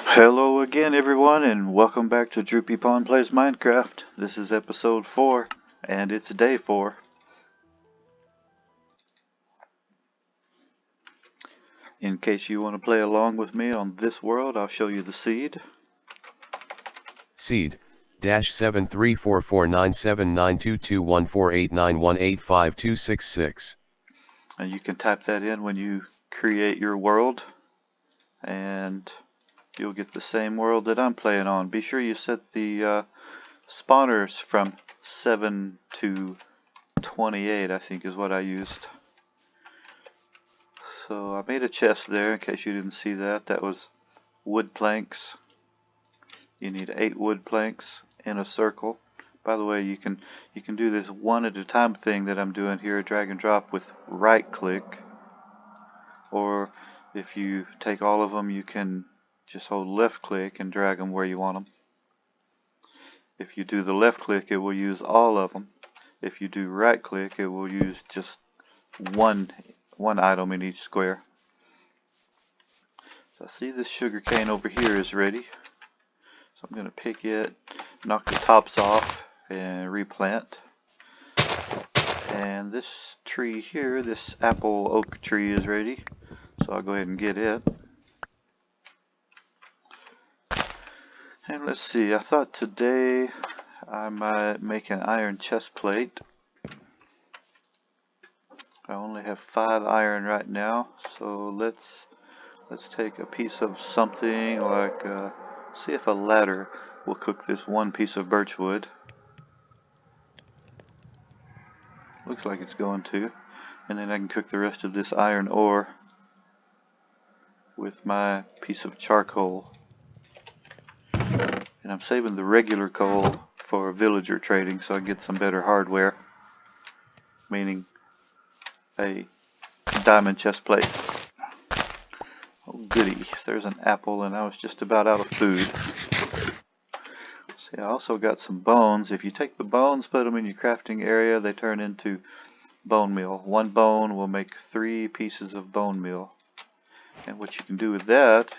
Hello again, everyone, and welcome back to DroopyPawn Plays Minecraft. This is episode 4, and it's day 4. In case you want to play along with me on this world, I'll show you the seed. Seed --7344979221489185266. And you can type that in when you create your world, and you'll get the same world that I'm playing on. Be sure you set the spawners from 7 to 28, I think is what I used. So I made a chest there in case you didn't see that. That was wood planks. You need 8 wood planks in a circle. By the way, you can do this one at a time thing that I'm doing here, drag and drop with right click. Or if you take all of them, you can just hold left click and drag them where you want them. If you do the left click, it will use all of them. If you do right click, it will use just one item in each square. So I see this sugar cane over here is ready. So I'm going to pick it, knock the tops off, and replant. And this tree here, this apple oak tree is ready. So I'll go ahead and get it. And let's see, I thought today I might make an iron chest plate. I only have 5 iron right now, so let's take a piece of something like, see if a ladder will cook this one piece of birch wood. Looks like it's going to. And then I can cook the rest of this iron ore with my piece of charcoal. And I'm saving the regular coal for villager trading so I get some better hardware. Meaning a diamond chest plate. Oh goody, there's an apple and I was just about out of food. See, I also got some bones. If you take the bones, put them in your crafting area, they turn into bone meal. 1 bone will make 3 pieces of bone meal. And what you can do with that,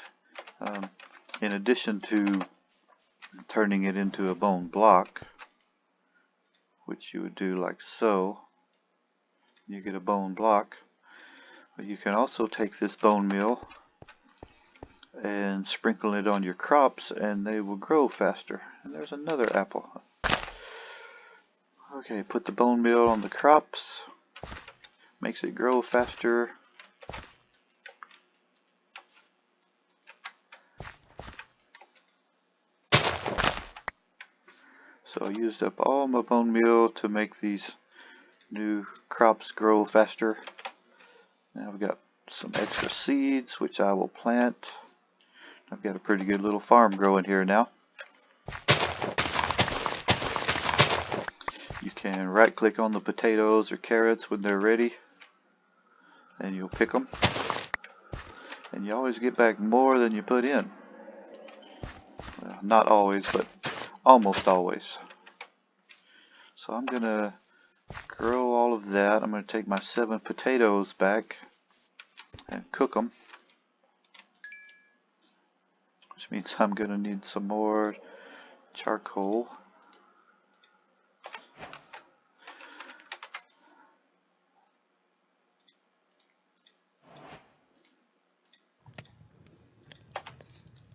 in addition to turning it into a bone block, which you would do like so, you get a bone block. But you can also take this bone meal and sprinkle it on your crops and they will grow faster. And there's another apple. Okay, put the bone meal on the crops, makes it grow faster. So I used up all my bone meal to make these new crops grow faster. Now I've got some extra seeds which I will plant. I've got a pretty good little farm growing here now. You can right click on the potatoes or carrots when they're ready and you'll pick them. And you always get back more than you put in. Well, not always, but almost always. So I'm going to grow all of that. I'm going to take my 7 potatoes back and cook them. Which means I'm going to need some more charcoal.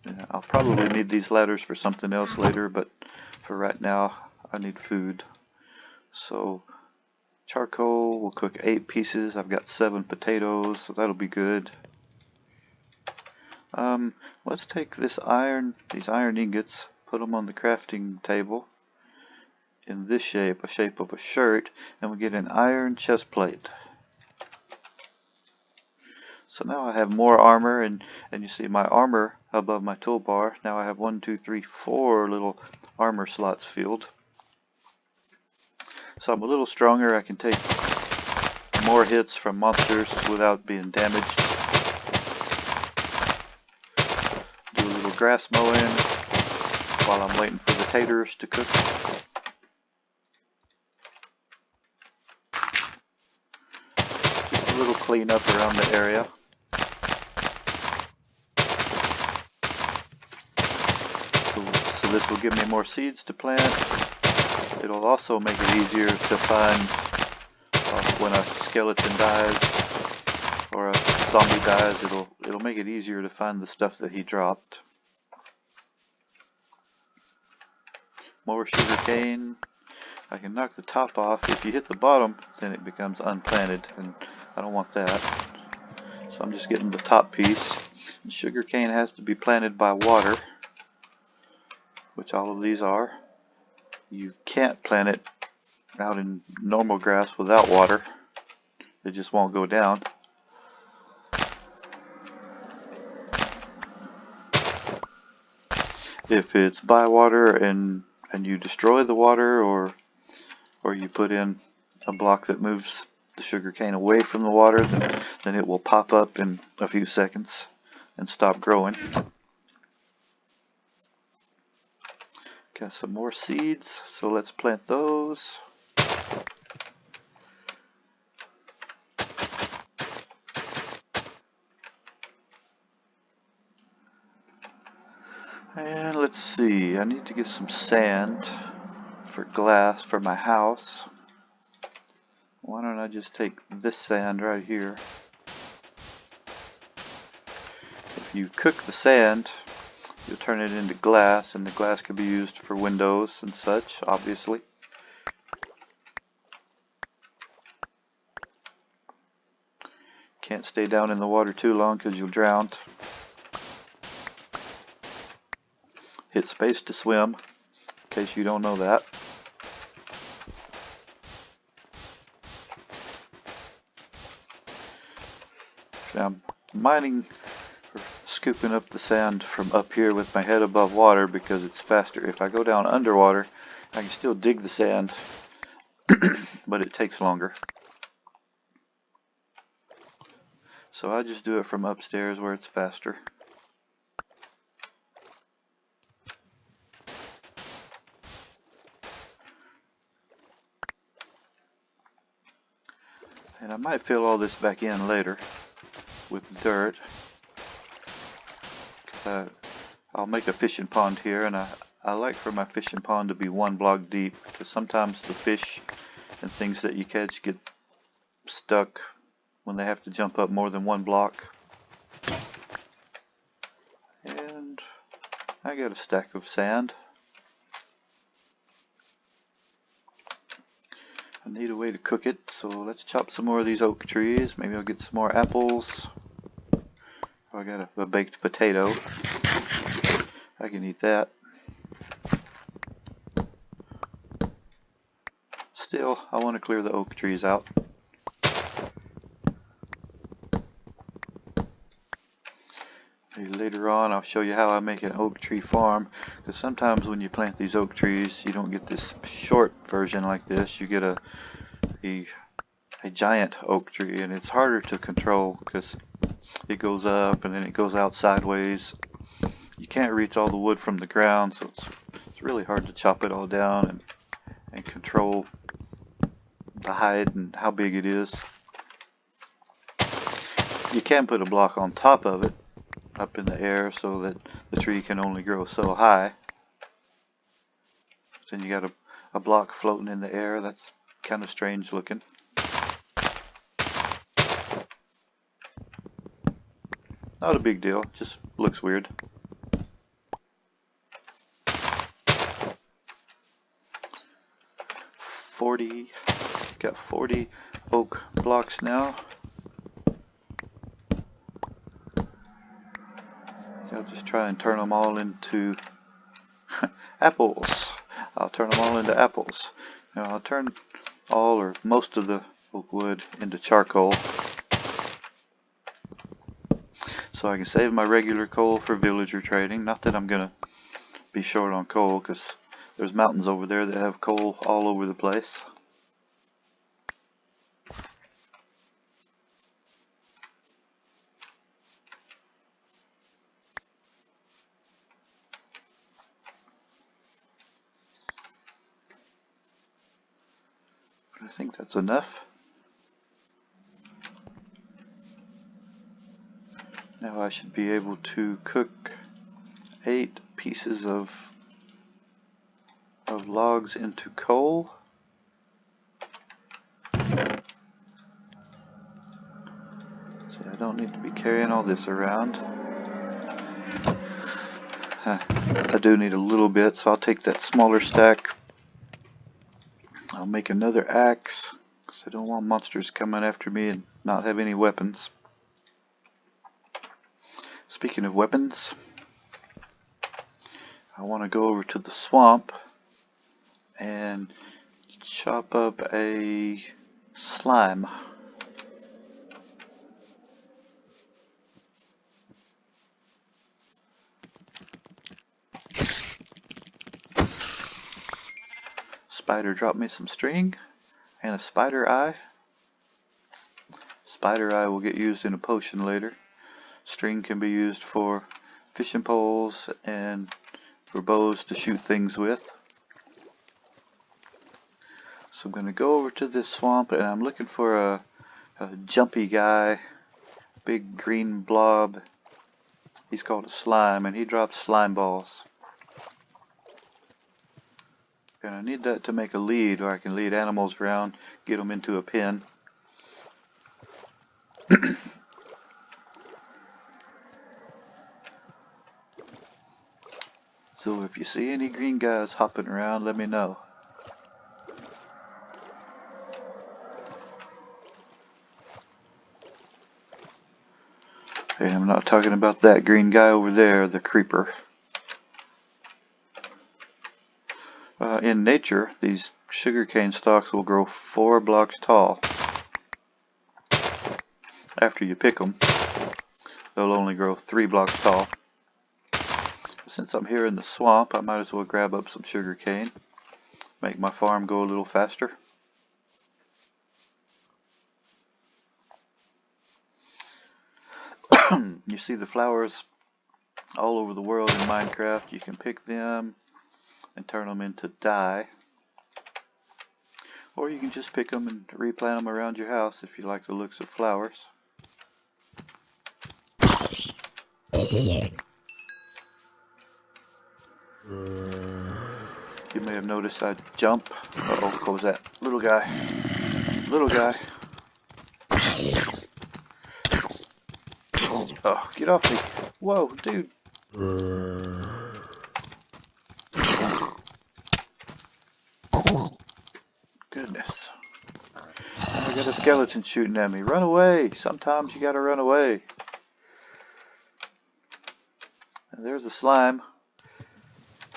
Yeah, I'll probably need these ladders for something else later, but for right now I need food. So charcoal will cook 8 pieces. I've got 7 potatoes, so that'll be good. Let's take this iron, these iron ingots, put them on the crafting table in this shape, a shape of a shirt, and we get an iron chest plate. So now I have more armor, and you see my armor above my toolbar. Now I have 1, 2, 3, 4 little armor slots filled. So I'm a little stronger. I can take more hits from monsters without being damaged. Do a little grass mowing while I'm waiting for the taters to cook. Just a little cleanup around the area. this will give me more seeds to plant. It'll also make it easier to find when a skeleton dies or a zombie dies. It'll make it easier to find the stuff that he dropped. More sugar cane. I can knock the top off. If you hit the bottom, then it becomes unplanted, and I don't want that. So I'm just getting the top piece. And sugar cane has to be planted by water, which all of these are. You can't plant it out in normal grass without water. It just won't go down. If it's by water and you destroy the water, or you put in a block that moves the sugar cane away from the water, then it will pop up in a few seconds and stop growing. Got some more seeds, so let's plant those. And let's see, I need to get some sand for glass for my house. Why don't I just take this sand right here? If you cook the sand, you'll turn it into glass, and the glass could be used for windows and such, obviously. Can't stay down in the water too long because you'll drown. Hit space to swim, in case you don't know that. I'm mining, or scooping up the sand from up here with my head above water because it's faster. If I go down underwater, I can still dig the sand, but it takes longer. So I just do it from upstairs where it's faster. And I might fill all this back in later with dirt. I'll make a fishing pond here, and I like for my fishing pond to be 1 block deep, because sometimes the fish and things that you catch get stuck when they have to jump up more than 1 block. And I got a stack of sand. I need a way to cook it, so let's chop some more of these oak trees. Maybe I'll get some more apples. Oh, I got a baked potato. I can eat that. Still, I want to clear the oak trees out. Maybe later on I'll show you how I make an oak tree farm, because sometimes when you plant these oak trees you don't get this short version like this. You get a giant oak tree, and it's harder to control because it goes up and then it goes out sideways. You can't reach all the wood from the ground, so it's really hard to chop it all down and control the height and how big it is. You can put a block on top of it up in the air so that the tree can only grow so high. Then you got a block floating in the air. That's kind of strange looking. Not a big deal, just looks weird. Got 40 oak blocks now. I'll just try and turn them all into apples. I'll turn them all into apples. Now I'll turn all or most of the oak wood into charcoal, so I can save my regular coal for villager trading. Not that I'm gonna be short on coal, because there's mountains over there that have coal all over the place. I think that's enough. Now I should be able to cook 8 pieces of of logs into coal. See, I don't need to be carrying all this around. I do need a little bit, so I'll take that smaller stack. I'll make another axe, because I don't want monsters coming after me and not have any weapons. Speaking of weapons, I want to go over to the swamp and chop up a slime. Spider dropped me some string and a spider eye. Spider eye will get used in a potion later. String can be used for fishing poles and for bows to shoot things with. So I'm going to go over to this swamp and I'm looking for a jumpy guy, big green blob. He's called a slime and he drops slime balls. And I need that to make a lead where I can lead animals around, get them into a pen. So if you see any green guys hopping around, let me know. And I'm not talking about that green guy over there, the creeper. In nature, these sugarcane stalks will grow 4 blocks tall. After you pick them, they'll only grow 3 blocks tall. Since I'm here in the swamp, I might as well grab up some sugarcane, make my farm go a little faster. You see the flowers all over the world in Minecraft. You can pick them and turn them into dye. Or you can just pick them and replant them around your house if you like the looks of flowers. You may have noticed I jump. Uh-oh, what was that? Little guy. Little guy. Oh, get off me. Whoa, dude. Goodness. Now I got a skeleton shooting at me. Run away. Sometimes you gotta run away. And there's a slime.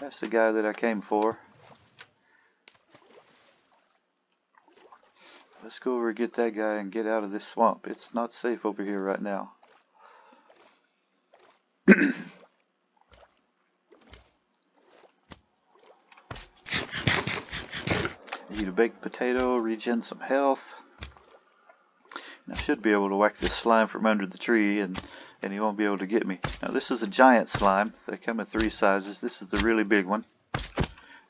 That's the guy that I came for. Let's go over and get that guy and get out of this swamp. It's not safe over here right now. Eat a baked potato, regen some health. And I should be able to whack this slime from under the tree and he won't be able to get me. Now this is a giant slime. They come in 3 sizes. This is the really big one.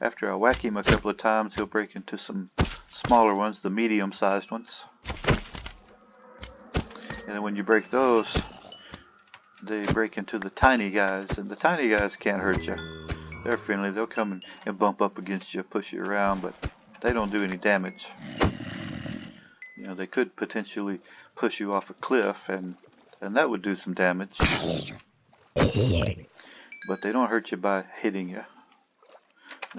After I whack him a couple of times, he'll break into some smaller ones, the medium-sized ones. And then when you break those, they break into the tiny guys, and the tiny guys can't hurt you. They're friendly. They'll come and bump up against you, push you around, but they don't do any damage. You know, they could potentially push you off a cliff, and that would do some damage. But they don't hurt you by hitting you.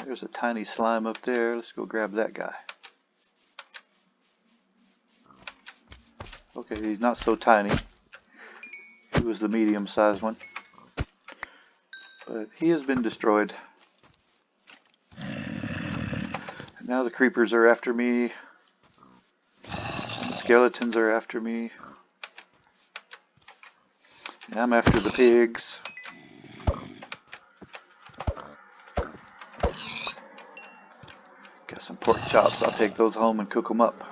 There's a tiny slime up there. Let's go grab that guy. Okay, he's not so tiny. He was the medium-sized one. But he has been destroyed. And now the creepers are after me. And the skeletons are after me. And I'm after the pigs. Got some pork chops. I'll take those home and cook them up.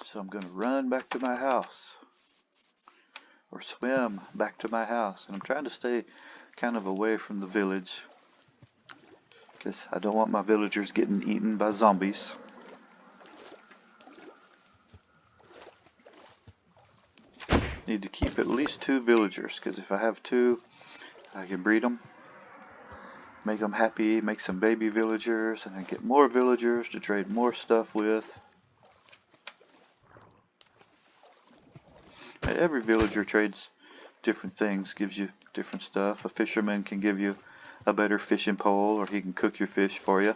So I'm going to run back to my house. Or swim back to my house. And I'm trying to stay kind of away from the village. Because I don't want my villagers getting eaten by zombies. Need to keep at least 2 villagers, because if I have 2, I can breed them, make them happy, make some baby villagers, and then get more villagers to trade more stuff with. Every villager trades different things, gives you different stuff. A fisherman can give you a better fishing pole, or he can cook your fish for you.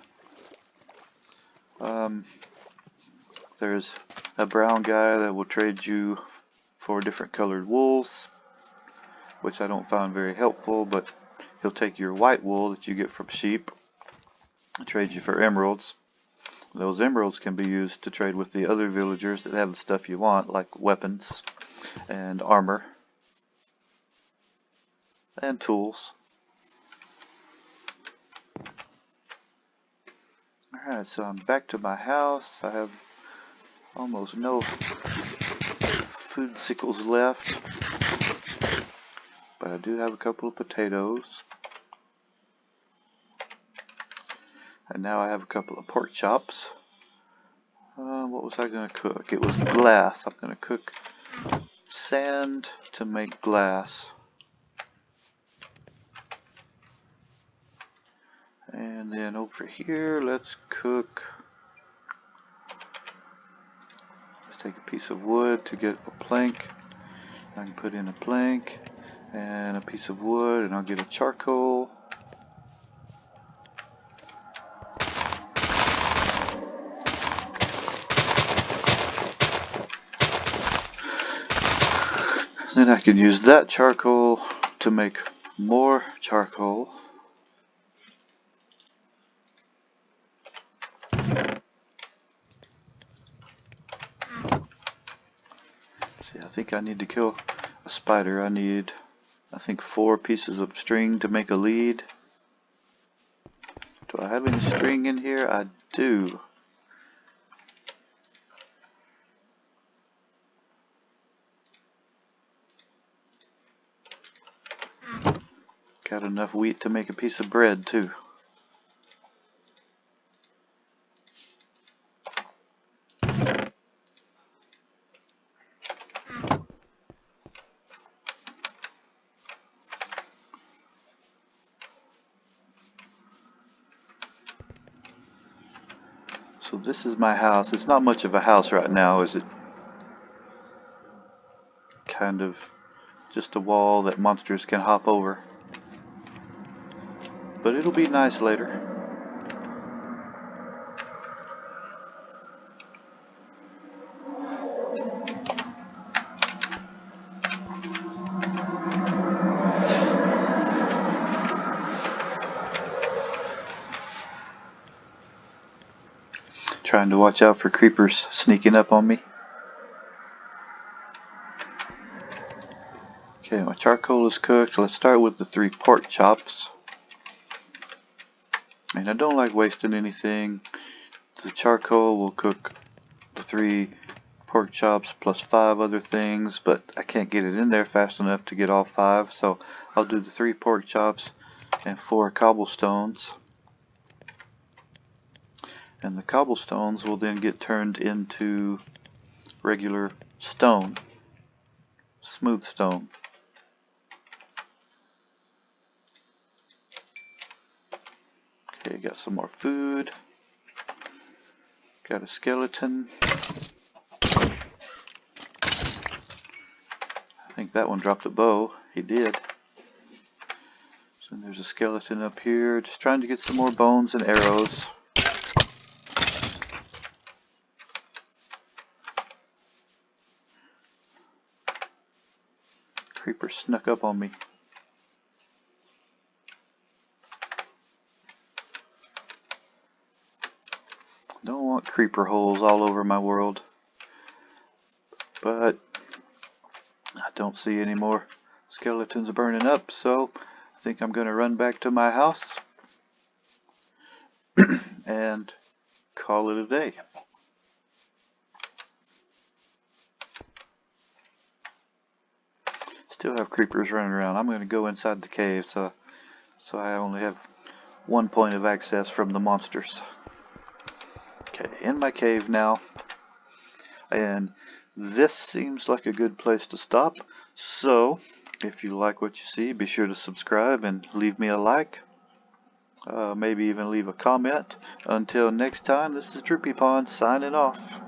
There's a brown guy that will trade you for different colored wools, which I don't find very helpful, but he'll take your white wool that you get from sheep and trade you for emeralds. Those emeralds can be used to trade with the other villagers that have the stuff you want, like weapons and armor and tools. Alright, so I'm back to my house. I have almost no food sickles left, but I do have a couple of potatoes. And now I have a couple of pork chops. What was I going to cook? It was glass. I'm going to cook sand to make glass. And then over here, let's cook. Let's take a piece of wood to get a plank. I can put in a plank and a piece of wood, and I'll get a charcoal. Then I can use that charcoal to make more charcoal. See, I think I need to kill a spider. I need, I think, 4 pieces of string to make a lead. Do I have any string in here? I do. Got enough wheat to make a piece of bread too. So this is my house. It's not much of a house right now, is it? Kind of just a wall that monsters can hop over. But it'll be nice later. Trying to watch out for creepers sneaking up on me. Okay, my charcoal is cooked. Let's start with the 3 pork chops. And I don't like wasting anything. The charcoal will cook the 3 pork chops plus 5 other things, but I can't get it in there fast enough to get all 5, so I'll do the 3 pork chops and 4 cobblestones. And the cobblestones will then get turned into regular stone, smooth stone. Okay, got some more food. Got a skeleton. I think that one dropped a bow. He did. So there's a skeleton up here. Just trying to get some more bones and arrows. Creeper snuck up on me. Don't want creeper holes all over my world. But I don't see any more skeletons burning up, so I think I'm going to run back to my house and call it a day. Still have creepers running around. I'm going to go inside the cave, so I only have 1 point of access from the monsters. Okay, in my cave now. And this seems like a good place to stop. So, if you like what you see, be sure to subscribe and leave me a like. Maybe even leave a comment. Until next time, this is DroopyPawn signing off.